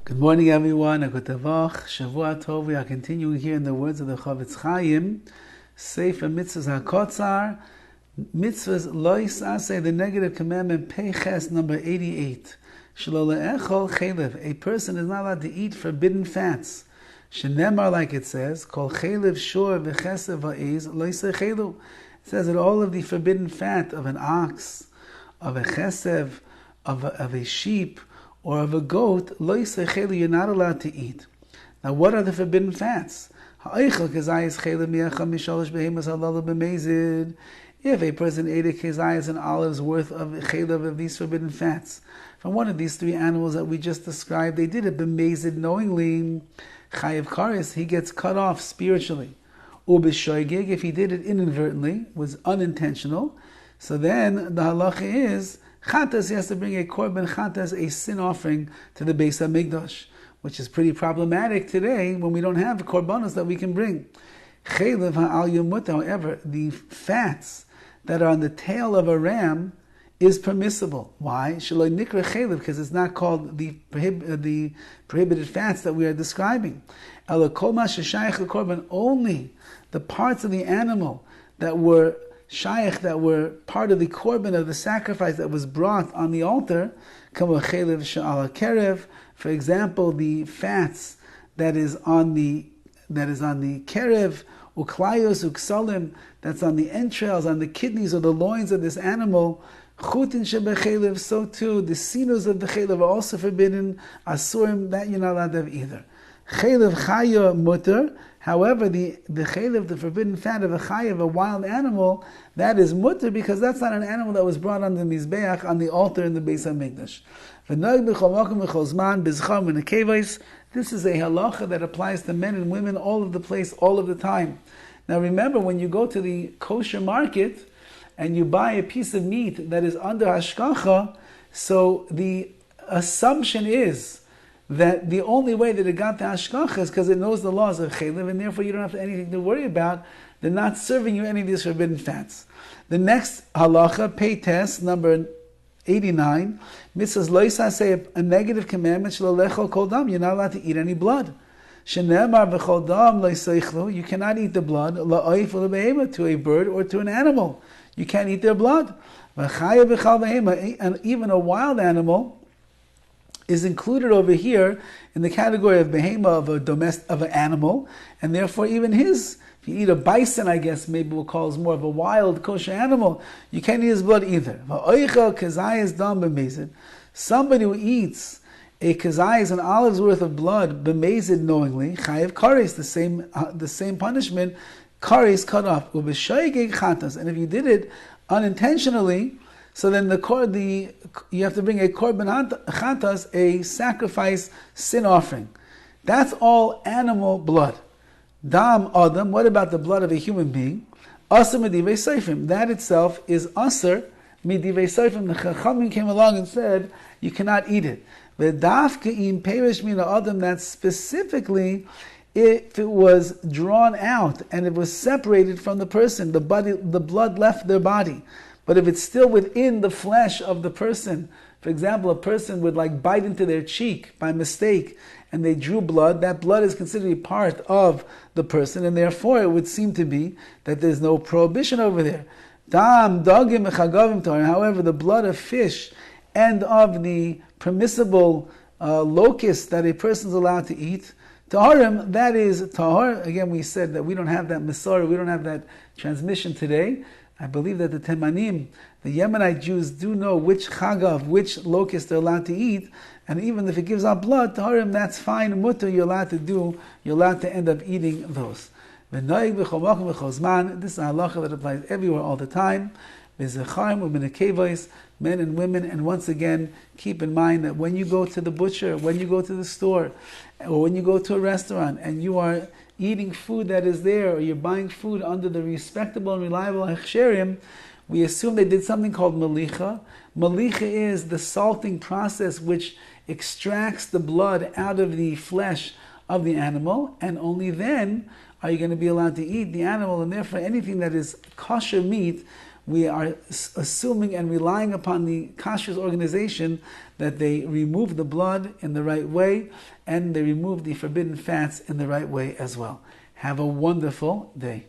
Good morning, everyone. A good tavach, Shavua Tov. We are continuing here in the words of the HaChaim, Sefer Mitzvahs HaKotzar, Mitzvahs Lo Yisaseh, the negative commandment, Peches number 88. Shelo le'echol chelev. A person is not allowed to eat forbidden fats. Shenemar, like it says, Kol chelev shor v'chesev ha'ez lo yisechelu. It says that all of the forbidden fat of an ox, of a chesev, of a sheep, or of a goat, lo yisechelu, you're not allowed to eat. Now, what are the forbidden fats? If a person ate a kezayis and olives worth of chelev of these forbidden fats from one of these three animals that we just described, they did it b'mezid knowingly, chayiv kares, he gets cut off spiritually. Ubishoigig, if he did it inadvertently, was unintentional, so then the halacha is chatas, he has to bring a korban chatas, a sin offering, to the Beis HaMikdash, which is pretty problematic today when we don't have korbanos that we can bring. Chelev ha'al yomut, however, the fats that are on the tail of a ram is permissible. Why? Shaloi nikra chelev, because it's not called the prohibited fats that we are describing. Ela kol ma sheshayach l'korban, only the parts of the animal that were shaykh, that were part of the korban of the sacrifice that was brought on the altar, kama chelev she'al kerev, for example, the fats that is on the kerev, uklayos, uksalim, that's on the entrails, on the kidneys or the loins of this animal, chutin shebechelev, so too the sinos of the chelev are also forbidden, asurim, that you're not allowed to have either. Chelev chaya mutter, however, the chelev, the forbidden fat of a chayav, a wild animal, that is mutter, because that's not an animal that was brought on the mizbeach, on the altar in the Beis HaMikdash. This is a halacha that applies to men and women all of the place, all of the time. Now remember, when you go to the kosher market and you buy a piece of meat that is under hashgacha, so the assumption is that the only way that it got to hashgacha is because it knows the laws of chelev, and therefore you don't have anything to worry about. They're not serving you any of these forbidden fats. The next halacha, peites, number 89, Mitzvahs lo yisaseh, a negative commandment, shelo lechol kol dam, you're not allowed to eat any blood. Shenemar v'chol dam lo yiseichlu, you cannot eat the blood, la'oif u'lebehema, to a bird or to an animal. You can't eat their blood. V'chaya v'chal behema, and even a wild animal is included over here in the category of behema, of an animal, and therefore even his, if you eat a bison, I guess maybe we'll call it more of a wild kosher animal, you can't eat his blood either. Somebody who eats a kezayis, an olive's worth of blood, b'mezid knowingly, chayiv kares, the same punishment, kares, cut off, ubishoigig chatas, and if you did it unintentionally, so then you have to bring a korban chatas, a sacrifice sin offering. That's all animal blood. Dam adam, what about the blood of a human being? Asr midivei seifim. That itself is asr midivei seifim. The HaChaim came along and said, you cannot eat it. V'dafke im perish mina adam, that specifically if it was drawn out and it was separated from the person, the blood left their body. But if it's still within the flesh of the person, for example, a person would bite into their cheek by mistake and they drew blood, that blood is considered a part of the person, and therefore it would seem to be that there's no prohibition over there. Dam, dogim, echagavim tar. However, the blood of fish and of the permissible locust that a person is allowed to eat, taharim, that is tahar. Again, we said that we don't have that Masora, we don't have that transmission today. I believe that the Temanim, the Yemenite Jews, do know which chagav, which locust they're allowed to eat, and even if it gives out blood, taharim, that's fine, mutter, you're allowed to end up eating those. This is a halacha that applies everywhere all the time. Men and women, and once again, keep in mind that when you go to the butcher, when you go to the store, or when you go to a restaurant, and you are eating food that is there, or you're buying food under the respectable and reliable hechsherim, we assume they did something called malicha. Malicha is the salting process which extracts the blood out of the flesh of the animal, and only then are you going to be allowed to eat the animal, and therefore anything that is kosher meat we are assuming and relying upon the kashrus organization that they remove the blood in the right way and they remove the forbidden fats in the right way as well. Have a wonderful day.